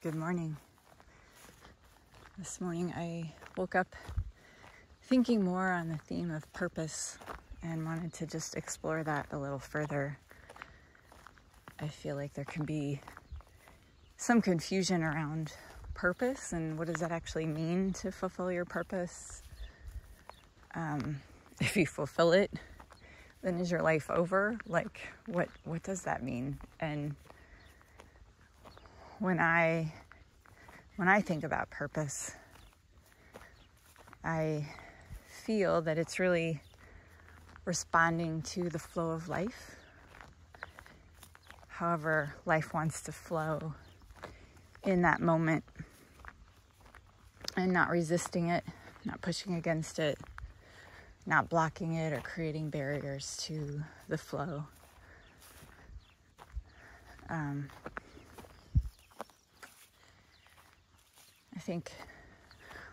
Good morning. This morning I woke up thinking more on the theme of purpose and wanted to just explore that a little further. I feel like there can be some confusion around purpose and what does that actually mean to fulfill your purpose. If you fulfill it, then is your life over? Like, what does that mean? And when I think about purpose, I feel that it's really responding to the flow of life. However life wants to flow in that moment, and not resisting it, not pushing against it, not blocking it or creating barriers to the flow. I think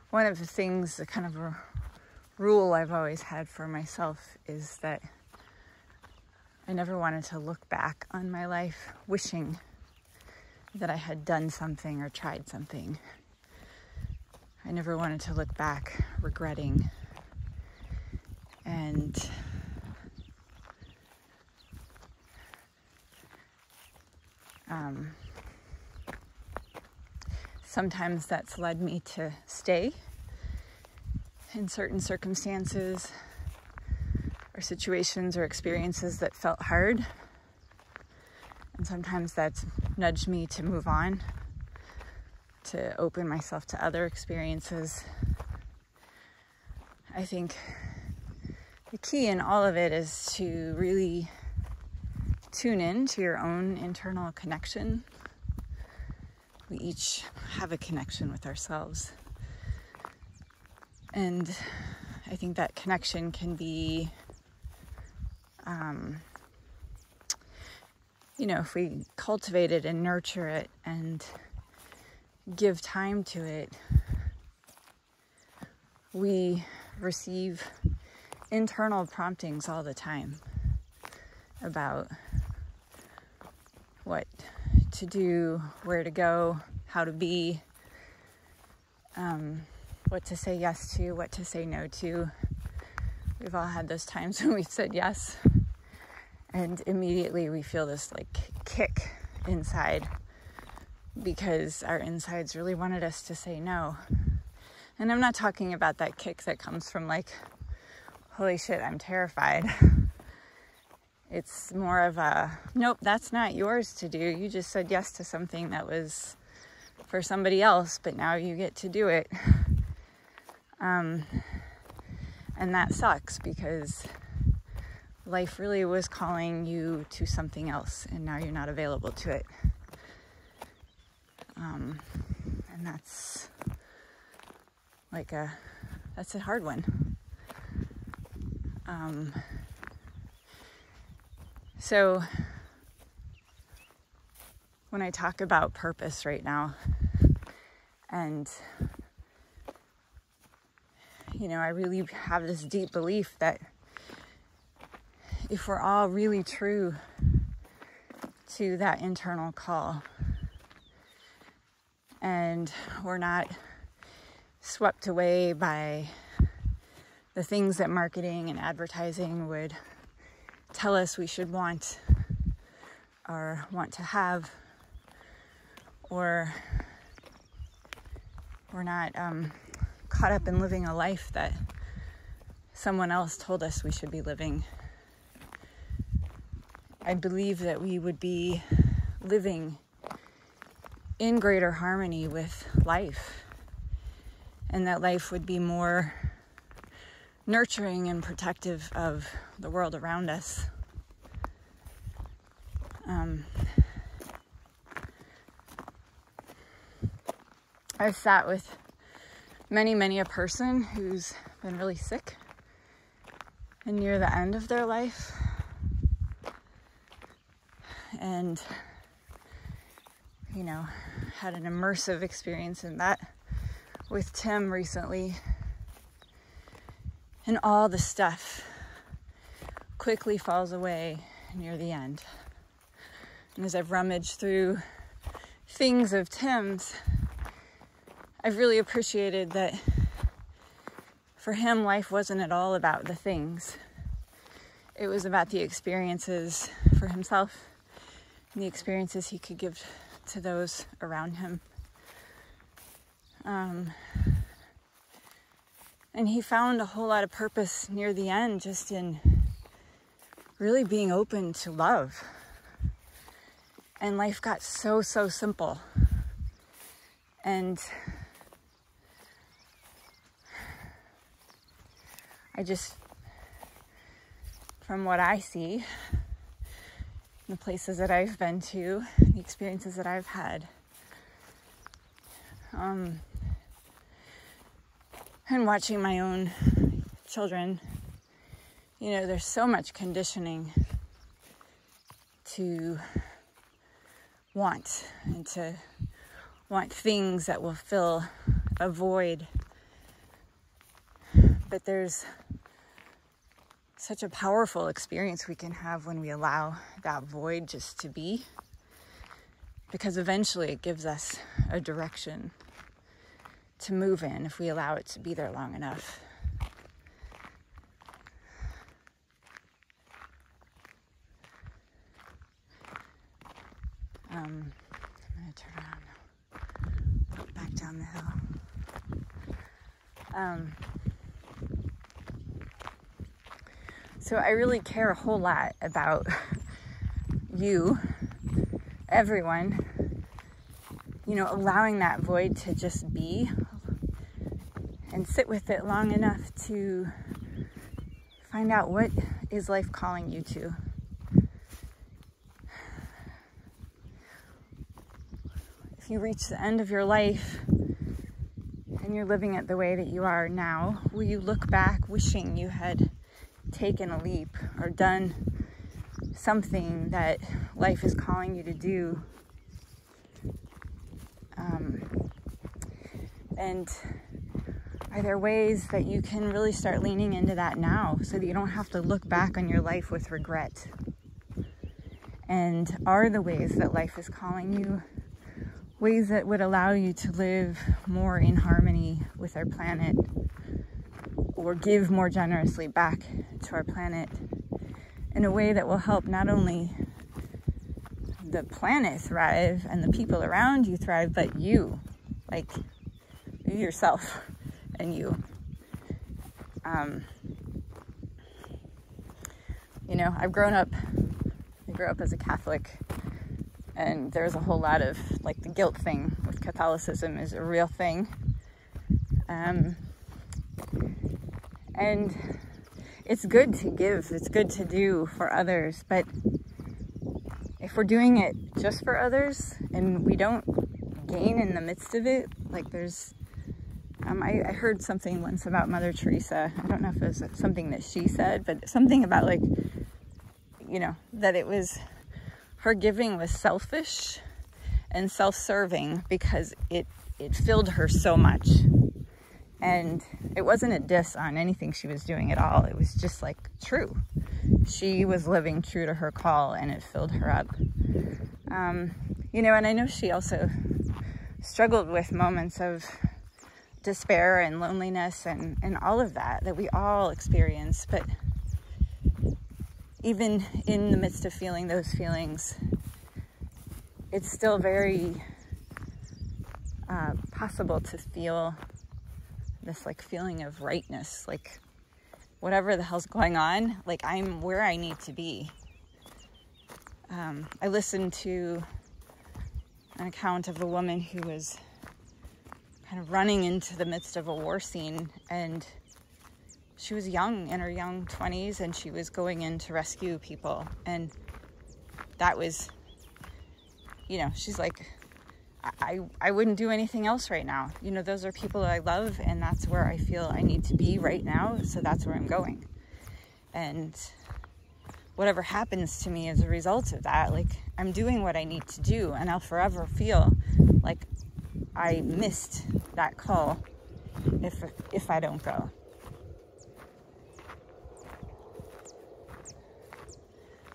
one of the things, the kind of a rule I've always had for myself is that I never wanted to look back on my life wishing that I had done something or tried something. I never wanted to look back regretting. And sometimes that's led me to stay in certain circumstances or situations or experiences that felt hard. And sometimes that's nudged me to move on, to open myself to other experiences. I think the key in all of it is to really tune in to your own internal connection. We each have a connection with ourselves. And I think that connection can be, if we cultivate it and nurture it and give time to it, we receive internal promptings all the time about what to do, where to go, how to be, what to say yes to, what to say no to. We've all had those times when we've said yes, and immediately we feel this kick inside because our insides really wanted us to say no. And I'm not talking about that kick that comes from holy shit, I'm terrified. It's more of a, nope, that's not yours to do. You just said yes to something that was for somebody else, but now you get to do it. And that sucks because life really was calling you to something else, and now you're not available to it. And that's that's a hard one. So when I talk about purpose right now, and I really have this deep belief that if we're all really true to that internal call, and we're not swept away by the things that marketing and advertising would tell us we should want or want to have, or we're not caught up in living a life that someone else told us we should be living. I believe that we would be living in greater harmony with life, and that life would be more nurturing and protective of the world around us. I've sat with many a person who's been really sick and near the end of their life, and had an immersive experience in that with Tim recently. And all the stuff quickly falls away near the end. And as I've rummaged through things of Tim's, I've really appreciated that for him, life wasn't at all about the things. It was about the experiences for himself and the experiences he could give to those around him. And he found a whole lot of purpose near the end just in really being open to love. And life got so simple. And I just, from what I see, the places that I've been to, the experiences that I've had, and watching my own children, you know, there's so much conditioning to want and to want things that will fill a void. But there's such a powerful experience we can have when we allow that void just to be, because eventually it gives us a direction to move in if we allow it to be there long enough. I'm going to turn around now, walk back down the hill. So I really care a whole lot about you, everyone, you know, allowing that void to just be and sit with it long enough to find out, what is life calling you to? If you reach the end of your life and you're living it the way that you are now, will you look back wishing you had taken a leap or done something that life is calling you to do? And are there ways that you can really start leaning into that now so that you don't have to look back on your life with regret? And are the ways that life is calling you ways that would allow you to live more in harmony with our planet, or give more generously back to our planet in a way that will help not only the planet thrive and the people around you thrive, but you, like you yourself and you. You know, I grew up as a Catholic, and there's a whole lot of, like, the guilt thing with Catholicism is a real thing. And it's good to give, it's good to do for others, but if we're doing it just for others and we don't gain in the midst of it, like there's, I heard something once about Mother Teresa. I don't know if it was something that she said, but something about, like, you know, that it was, her giving was selfish and self-serving because it filled her so much. And it wasn't a diss on anything she was doing at all. It was just, like, true. She was living true to her call, and it filled her up. You know, and I know she also struggled with moments of despair and loneliness and all of that we all experience. But even in the midst of feeling those feelings, it's still very possible to feel this, like, feeling of rightness, like whatever the hell's going on, like I'm where I need to be. I listened to an account of a woman who was kind of running into the midst of a war scene, and she was young, in her young 20s, and she was going in to rescue people. And that was, you know, she's like, I wouldn't do anything else right now. You know, those are people that I love, and that's where I feel I need to be right now, so that's where I'm going. And whatever happens to me as a result of that, like, I'm doing what I need to do, and I'll forever feel like I missed that call if I don't go.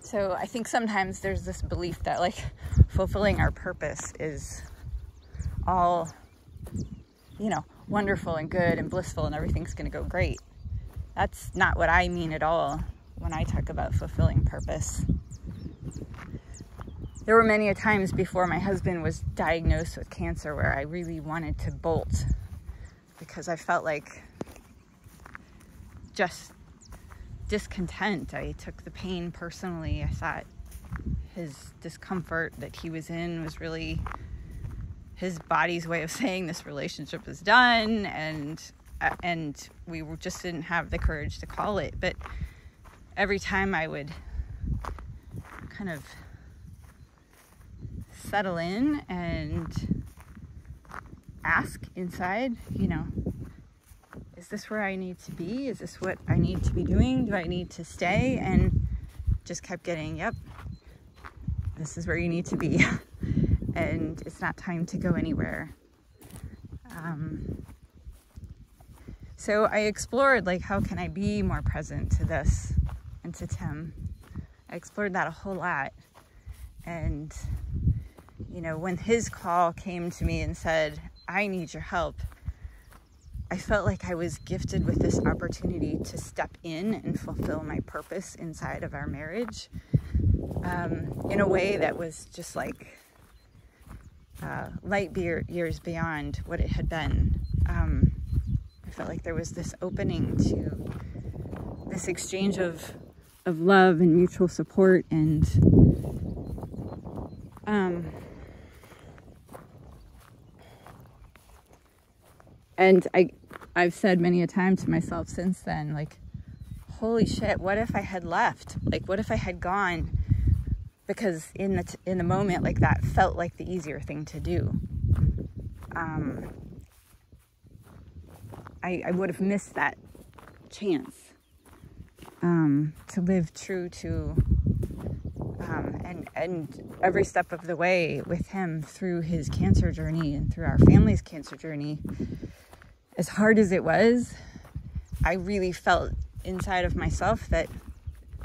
So I think sometimes there's this belief that, like, fulfilling our purpose is all, you know, wonderful and good and blissful and everything's going to go great. That's not what I mean at all when I talk about fulfilling purpose. There were many a times before my husband was diagnosed with cancer where I really wanted to bolt because I felt like just discontent. I took the pain personally. I thought his discomfort that he was in was really his body's way of saying this relationship is done, and we just didn't have the courage to call it. But every time I would kind of settle in and ask inside, you know, is this where I need to be? Is this what I need to be doing? Do I need to stay? And just kept getting, yep, this is where you need to be. And it's not time to go anywhere. So I explored, like, how can I be more present to this and to Tim? I explored that a whole lot. And, you know, when his call came to me and said, I need your help, I felt like I was gifted with this opportunity to step in and fulfill my purpose inside of our marriage in a way that was just like light years beyond what it had been. I felt like there was this opening to this exchange of love and mutual support, and I've said many a time to myself since then, like, holy shit, what if I had left? Like, what if I had gone? Because in the moment, like, that felt like the easier thing to do. I would have missed that chance to live true to, and every step of the way with him through his cancer journey and through our family's cancer journey, as hard as it was, I really felt inside of myself that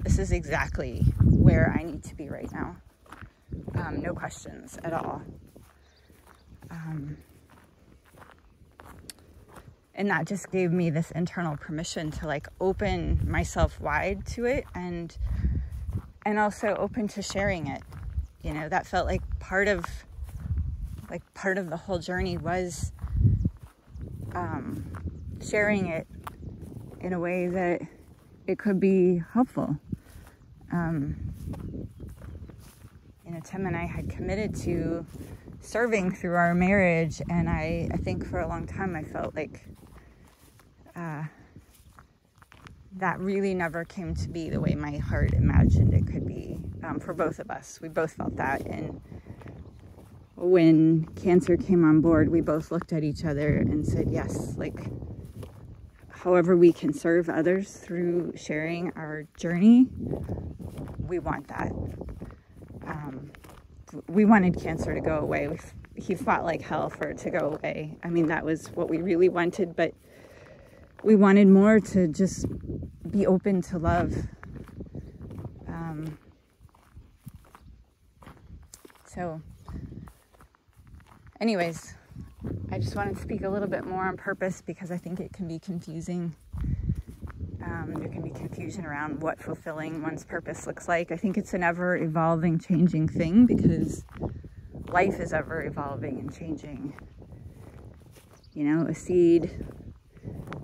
this is exactly where I need to be right now. No questions at all. And that just gave me this internal permission to, like, open myself wide to it, and also open to sharing it. You know, that felt like part of the whole journey was sharing it in a way that it could be helpful. You know, Tim and I had committed to serving through our marriage, and I think for a long time I felt like that really never came to be the way my heart imagined it could be for both of us. We both felt that, and when cancer came on board, we both looked at each other and said, yes, like, however we can serve others through sharing our journey, we want that. We wanted cancer to go away. He fought like hell for it to go away. I mean, that was what we really wanted, but we wanted more to just be open to love. So anyways, I just wanted to speak a little bit more on purpose because I think it can be confusing. There can be confusion around what fulfilling one's purpose looks like. I think it's an ever-evolving, changing thing because life is ever-evolving and changing. You know, a seed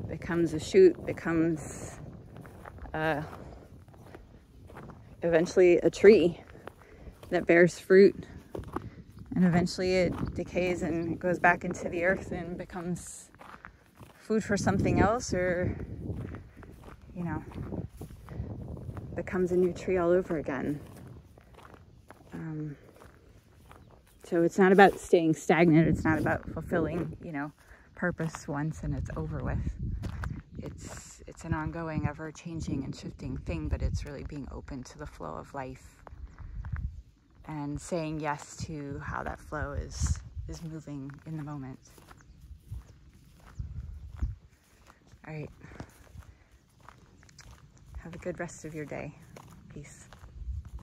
becomes a shoot, becomes eventually a tree that bears fruit, and eventually it decays and goes back into the earth and becomes food for something else, or, you know, becomes a new tree all over again. So it's not about staying stagnant. It's not about fulfilling, you know, purpose once and it's over with. It's an ongoing, ever-changing and shifting thing, but it's really being open to the flow of life and saying yes to how that flow is moving in the moment. All right. Have a good rest of your day. Peace.